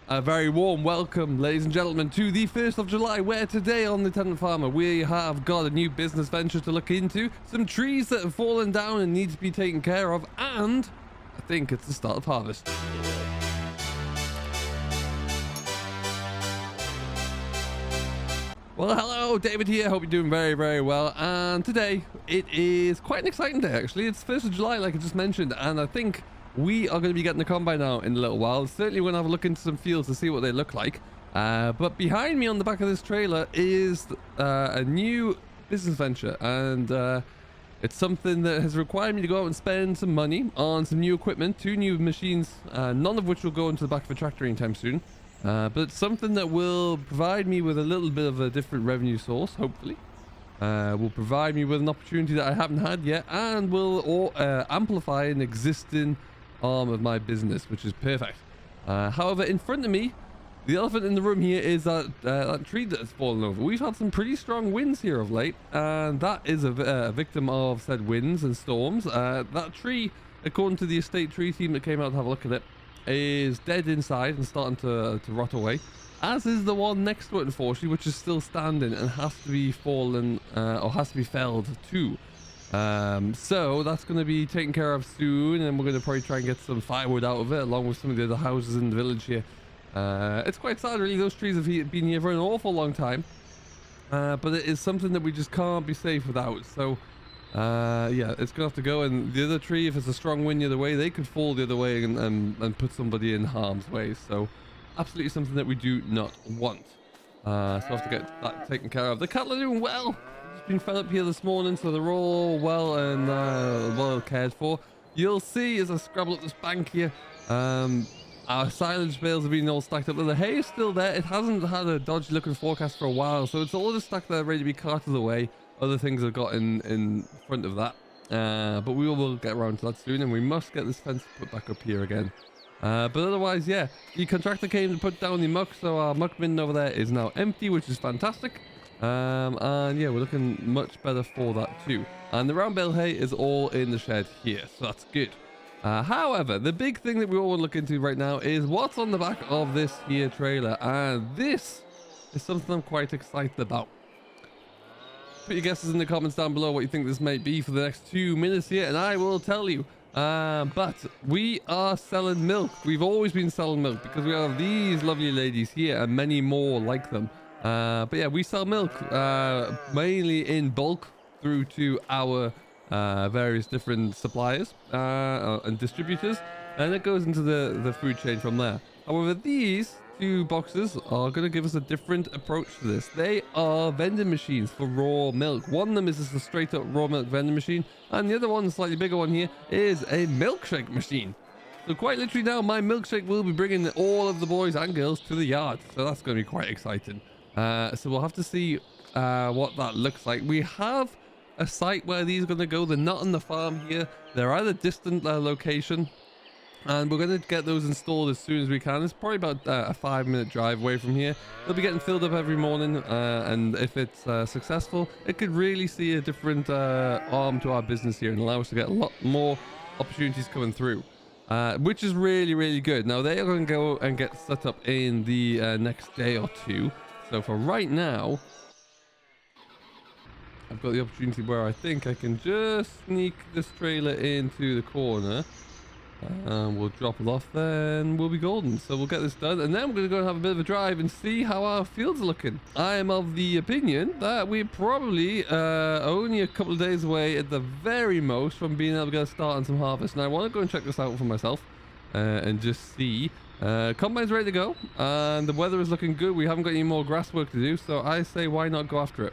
A very warm welcome, ladies and gentlemen, to the 1st of July, where today on the Tenant Farmer, we have got a new business venture to look into, some trees that have fallen down and need to be taken care of, and I think it's the start of harvest. Well, hello, David here. Hope you're doing very, very well. And today, it is quite an exciting day, actually. It's 1st of July, like I just mentioned, and I think we are going to be getting the combine out in a little while. Certainly we're going to have a look into some fields to see what they look like. But behind me on the back of this trailer is a new business venture. And it's something that has required me to go out and spend some money on some new equipment, 2 new machines, none of which will go into the back of a tractor anytime soon. But it's something that will provide me with a little bit of a different revenue source, hopefully. Will provide me with an opportunity that I haven't had yet, and will amplify an existing arm of my business, which is perfect. However, in front of me, the elephant in the room here is that tree that has fallen over. We've had some pretty strong winds here of late, and that is a victim of said winds and storms. That tree, according to the estate tree team that came out to have a look at it, is dead inside and starting to rot away, as is the one next to it, unfortunately, which is still standing and has to be fallen or has to be felled too. So that's going to be taken care of soon, and we're going to probably try and get some firewood out of it along with some of the other houses in the village here. It's quite sad, really. Those trees have been here for an awful long time, but it is something that we just can't be safe without. So yeah, it's gonna have to go. And the other tree, if it's a strong wind the other way, they could fall the other way and put somebody in harm's way. So absolutely something that we do not want. So I have to get that taken care of. The cattle are doing well. Just been fed up here this morning, so they're all well and well cared for. You'll see as I scrabble up this bank here, our silage bales have been all stacked up. The hay is still there. It hasn't had a dodgy looking forecast for a while, so it's all just stacked there ready to be carted away. Other things have got in front of that, but we will get around to that soon, and we must get this fence put back up here again. But otherwise, yeah, the contractor came to put down the muck, so our muck bin over there is now empty, which is fantastic. And yeah, we're looking much better for that too. And the round bale hay is all in the shed here, so that's good. However, the big thing that we all want to look into right now is what's on the back of this here trailer, and this is something I'm quite excited about. Put your guesses in the comments down below what you think this might be for the next 2 minutes here, and I will tell you. But we are selling milk. We've always been selling milk because we have these lovely ladies here and many more like them. But yeah, we sell milk mainly in bulk through to our various different suppliers and distributors, and it goes into the food chain from there. However, these 2 boxes are going to give us a different approach to this. They are vending machines for raw milk. One of them is just a straight up raw milk vending machine, and the other one, the slightly bigger one here, is a milkshake machine. So quite literally now, my milkshake will be bringing all of the boys and girls to the yard, so that's going to be quite exciting. So we'll have to see what that looks like. We have a site where these are going to go. They're not on the farm here. They're at a distant location, and we're going to get those installed as soon as we can. It's probably about a 5-minute drive away from here. They'll be getting filled up every morning, and if it's successful, it could really see a different arm to our business here and allow us to get a lot more opportunities coming through, which is really, really good. Now, they are going to go and get set up in the next day or 2. So for right now, I've got the opportunity where I think I can just sneak this trailer into the corner. We'll drop it off, then we'll be golden. So we'll get this done, and then we're going to go and have a bit of a drive and see how our fields are looking. I am of the opinion that we're probably only a couple of days away at the very most from being able to get a start on some harvest. And I want to go and check this out for myself and just see. Combine's ready to go, and the weather is looking good. We haven't got any more grass work to do, so I say why not go after it.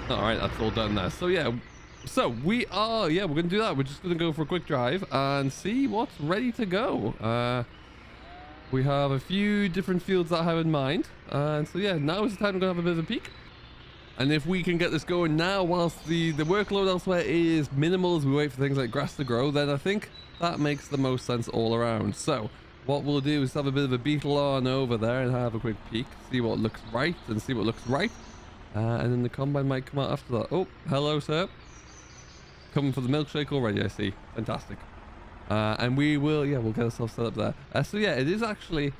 All right, that's all done there. So yeah, so we're gonna do that. We're just gonna go for a quick drive and see what's ready to go. We have a few different fields that I have in mind, and so yeah, now is the time we're gonna have a bit of a peek. And if we can get this going now, whilst the workload elsewhere is minimal as we wait for things like grass to grow, then I think that makes the most sense all around. So what we'll do is have a bit of a beetle on over there and have a quick peek, see what looks right and see what looks right. And then the combine might come out after that. Oh, hello, sir. Coming for the milkshake already, I see. Fantastic. And we will, yeah, we'll get ourselves set up there. So yeah, it is actually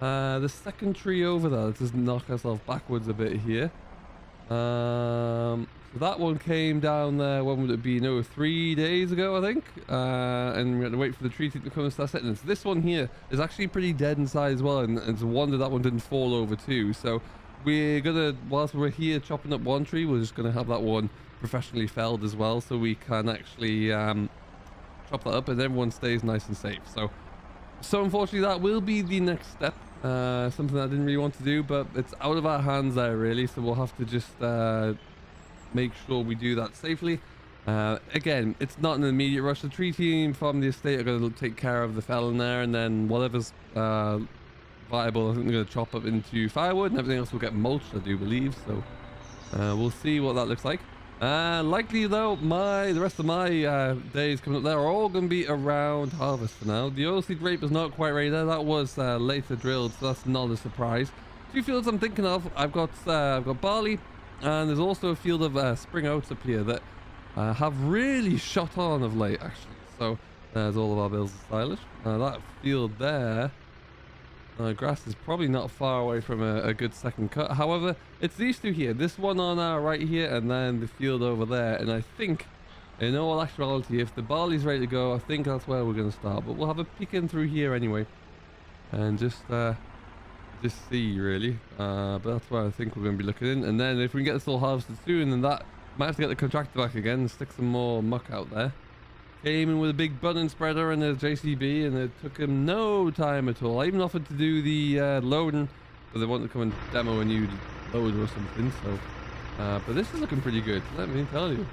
the second tree over there. Let's just knock ourselves backwards a bit here. So that one came down there, when would it be? No, 3 days ago, I think. And we had to wait for the tree to come and start setting. So this one here is actually pretty dead inside as well, and it's a wonder that one didn't fall over too. So we're gonna, whilst we're here chopping up one tree, we're just gonna have that one professionally felled as well, so we can actually chop that up and everyone stays nice and safe. So unfortunately that will be the next step. Something I didn't really want to do, but it's out of our hands there really, so we'll have to just make sure we do that safely. Again, it's not an immediate rush. The tree team from the estate are going to take care of the felling there, and then whatever's viable, I think they're going to chop up into firewood, and everything else will get mulched, I do believe. So we'll see what that looks like. Likely though, the rest of my days coming up there are all going to be around harvest for now. The oilseed rape is not quite ready there. That was later drilled, so that's not a surprise. Two fields I'm thinking of. I've got barley, and there's also a field of spring oats up here that have really shot on of late, actually. So there's all of our bills of silage. That field there, grass is probably not far away from a good second cut. However, it's these two here, this one on our right here, and then the field over there. And I think, in all actuality, if the barley's ready to go, I think that's where we're going to start. But we'll have a peek in through here anyway, and just see really. But that's where I think we're going to be looking in. And then if we can get this all harvested soon, then that might have to get the contractor back again and stick some more muck out there. Came in with a big button spreader and a JCB, and it took him no time at all. I even offered to do the loading, but they wanted to come and demo a new loader or something. So, but this is looking pretty good, let me tell you.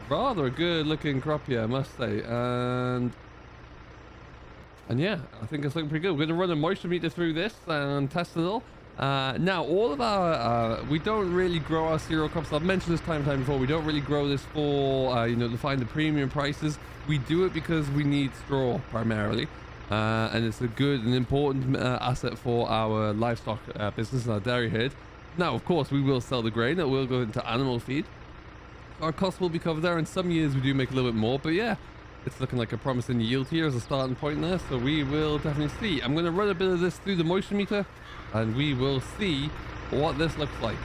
Rather a good looking crop here, I must say. And yeah, I think it's looking pretty good. We're going to run a moisture meter through this and test it all. Now, all of our, we don't really grow our cereal crops. I've mentioned this time before. We don't really grow this for, you know, to find the premium prices. We do it because we need straw primarily. And it's a good and important asset for our livestock business and our dairy herd. Now, of course, we will sell the grain. That will go into animal feed. Our costs will be covered there. In some years, we do make a little bit more. But yeah, it's looking like a promising yield here as a starting point there. So we will definitely see. I'm going to run a bit of this through the moisture meter, and we will see what this looks like.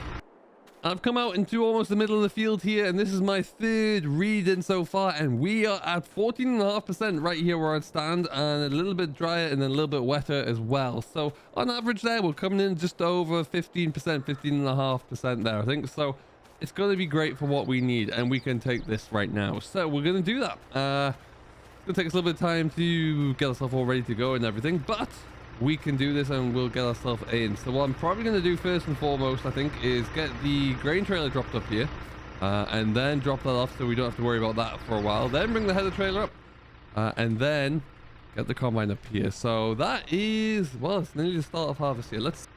I've come out into almost the middle of the field here, and this is my third reading so far, and we are at 14.5% right here where I stand, and a little bit drier and then a little bit wetter as well. So on average there, we're coming in just over 15%, 15.5% there, I think. So it's going to be great for what we need, and we can take this right now. So we're going to do that. It's going to take us a little bit of time to get ourselves all ready to go and everything, but we can do this and we'll get ourselves in. So what I'm probably going to do first and foremost, I think, is get the grain trailer dropped up here, and then drop that off so we don't have to worry about that for a while. Then bring the header trailer up, and then get the combine up here. So that is, well, it's nearly the start of harvest here. Let's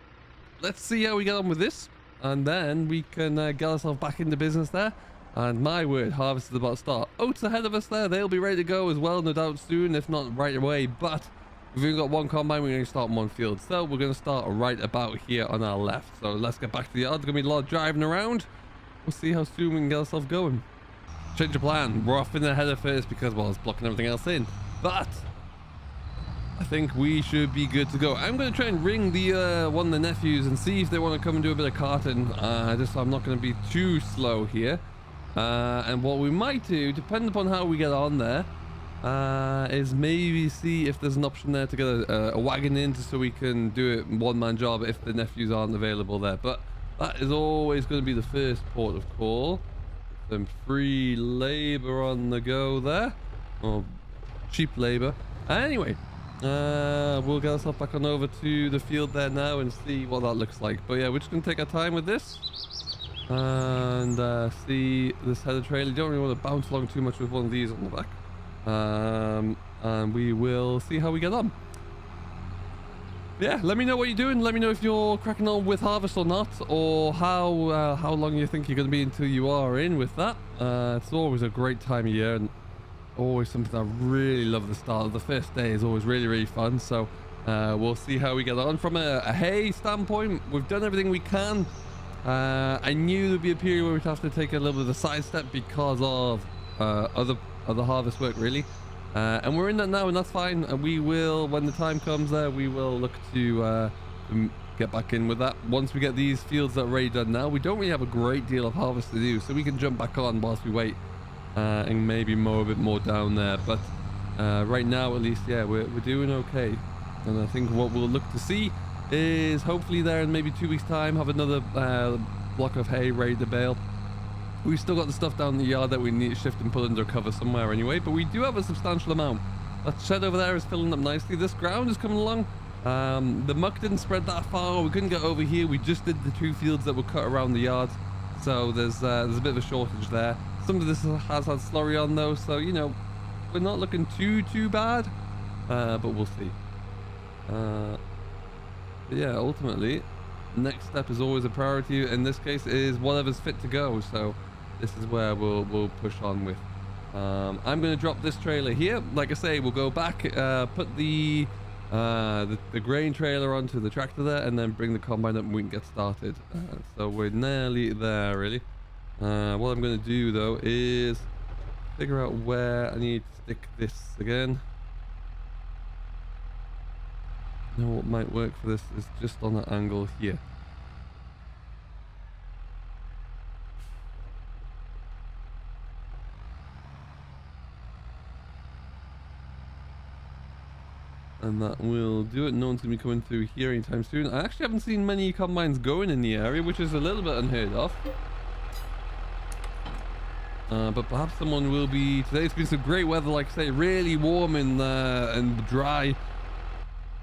see how we get on with this, and then we can get ourselves back into business there. And my word, harvest is about to start. Oats ahead of us there. They'll be ready to go as well, no doubt soon, if not right away. But we've only got one combine. We're going to start in one field. So we're going to start right about here on our left. So let's get back to the yard. There's going to be a lot of driving around. We'll see how soon we can get ourselves going. Change of plan. We're off in the header first because, well, it's blocking everything else in. But I think we should be good to go. I'm going to try and ring the one of the nephews and see if they want to come and do a bit of carting. Just so I'm not going to be too slow here. And what we might do, depending upon how we get on there, is maybe see if there's an option there to get a wagon in, just so we can do it one-man job if the nephews aren't available there. But that is always going to be the first port of call. Some free labor on the go there, or cheap labor. Anyway, we'll get ourselves back on over to the field there now and see what that looks like. But yeah, we're just going to take our time with this and see this header trailer. You don't really want to bounce along too much with one of these on the back. And we will see how we get on. Yeah, let me know what you're doing. Let me know if you're cracking on with harvest or not, or how long you think you're going to be until you are in with that. It's always a great time of year, and always something I really love. The start of the first day is always really fun. So we'll see how we get on. From a hay standpoint, we've done everything we can. I knew there'd be a period where we'd have to take a little bit of a sidestep because of other harvest work, really. And we're in that now, and that's fine. And we will, when the time comes there, we will look to get back in with that. Once we get these fields that are already done now, we don't really have a great deal of harvest to do, so we can jump back on whilst we wait and maybe mow a bit more down there. But right now, at least, yeah, we're doing okay. And I think what we'll look to see is hopefully there in maybe 2 weeks' time, have another block of hay ready to bale. We've still got the stuff down in the yard that we need to shift and put under cover somewhere anyway, but we do have a substantial amount. That shed over there is filling up nicely. This ground is coming along. The muck didn't spread that far. We couldn't get over here. We just did the 2 fields that were cut around the yard, so there's a bit of a shortage there. Some of this has had slurry on though, so you know, we're not looking too bad, but we'll see. But yeah, ultimately, next step is always a priority. In this case, is whatever's fit to go. So this is where we'll push on with. I'm going to drop this trailer here. Like I say, we'll go back, put the grain trailer onto the tractor there, and then bring the combine up and we can get started. So we're nearly there, really. What I'm going to do though is figure out where I need to stick this again. You know what might work for this is just on that angle here. And that will do it. No one's going to be coming through here anytime soon. I actually haven't seen many combines going in the area, which is a little bit unheard of. But perhaps someone will be today. It's been some great weather, like I say, really warm and dry.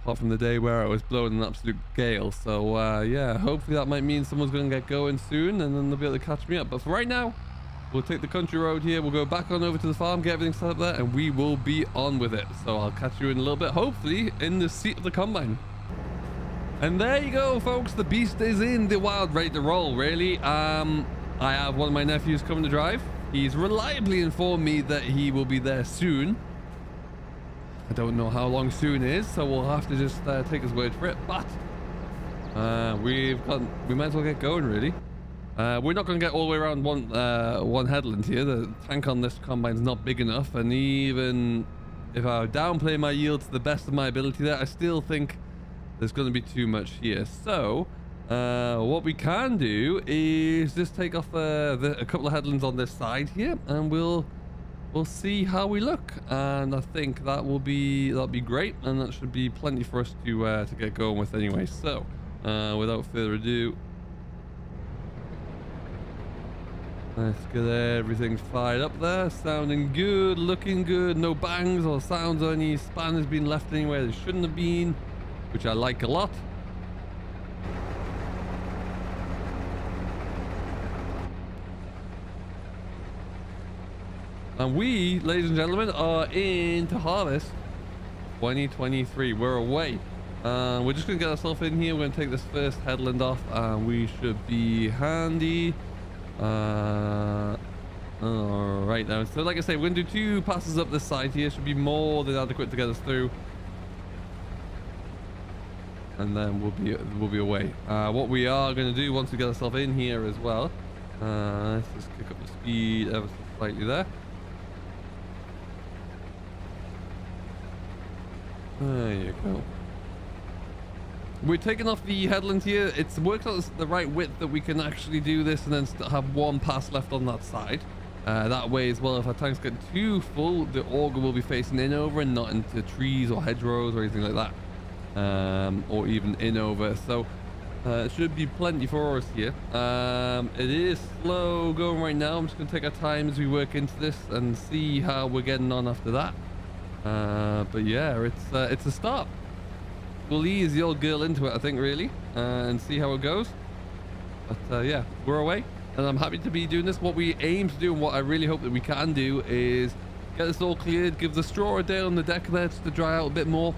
Apart from the day where it was blowing an absolute gale. So yeah, hopefully that might mean someone's going to get going soon, and then they'll be able to catch me up. But for right now, we'll take the country road here. We'll go back on over to the farm, get everything set up there, and we will be on with it. So I'll catch you in a little bit, hopefully in the seat of the combine. And there you go, folks. The beast is in the wild, ready to roll, really. I have one of my nephews coming to drive. He's reliably informed me that he will be there soon. I don't know how long soon is, so we'll have to just take his word for it. But we might as well get going, really. We're not going to get all the way around one headland here. The tank on this combine's not big enough, and even if I downplay my yield to the best of my ability there, I still think there's going to be too much here. So what we can do is just take off a couple of headlands on this side here, and we'll see how we look. And I think that'll be great, and that should be plenty for us to get going with anyway. So without further ado, let's get everything fired up there. Sounding good, looking good. No bangs or sounds or any spanners being left anywhere they shouldn't have been, which I like a lot. And we, ladies and gentlemen, are into harvest 2023. We're away. We're just going to get ourselves in here. We're going to take this first headland off, and we should be handy. All right now. So like I say, we're going to do 2 passes up this side here. Should be more than adequate to get us through. And then we'll be away. What we are going to do once we get ourselves in here as well, let's just kick up the speed ever so slightly there. There you go. We're taking off the headland here. It's worked out the right width that we can actually do this and then have 1 pass left on that side. That way as well, if our tanks get too full, the auger will be facing in over and not into trees or hedgerows or anything like that. Or even in over. So it should be plenty for us here. It is slow going right now. I'm just going to take our time as we work into this and see how we're getting on after that. But yeah, it's a start. We'll ease the old girl into it, I think, really, and see how it goes. But yeah, we're away, and I'm happy to be doing this. What we aim to do, and what I really hope that we can do, is get this all cleared, give the straw a day on the deck there just to dry out a bit more,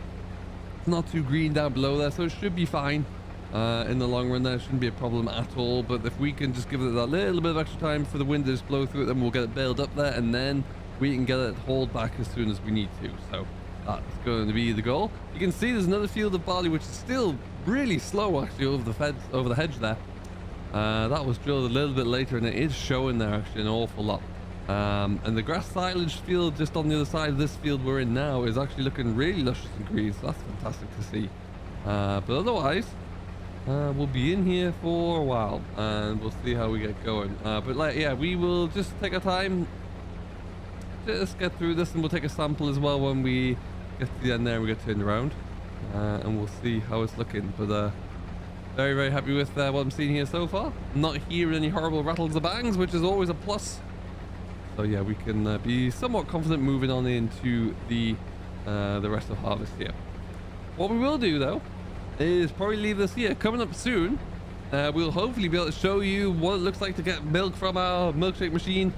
It's not too green down below there, so it should be fine. In the long run, there shouldn't be a problem at all. But if we can just give it that little bit of extra time for the wind to just blow through it, then we'll get it bailed up there, and then we can get it hauled back as soon as we need to. So that's going to be the goal. You can see there's another field of barley, which is still really slow actually over the hedge there. That was drilled a little bit later, and it is showing there actually an awful lot. And the grass silage field just on the other side of this field we're in now is actually looking really luscious and green, so that's fantastic to see. But otherwise, we'll be in here for a while, and we'll see how we get going. But like, yeah, we will just take our time, just get through this, and we'll take a sample as well when we get to the end there and we get turned around, and we'll see how it's looking. But very, very happy with what I'm seeing here so far. I'm not hearing any horrible rattles or bangs, which is always a plus. So yeah, we can be somewhat confident moving on into the rest of harvest here. What we will do though is probably leave this here. Coming up soon, we'll hopefully be able to show you what it looks like to get milk from our milkshake machine,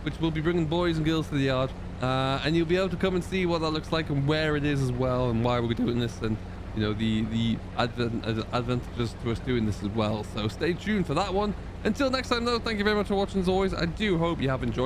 which we'll be bringing boys and girls to the yard, and you'll be able to come and see what that looks like and where it is as well, and why we're doing this, and you know, the advantages to us doing this as well. So stay tuned for that one. Until next time though, thank you very much for watching. As always, I do hope you have enjoyed.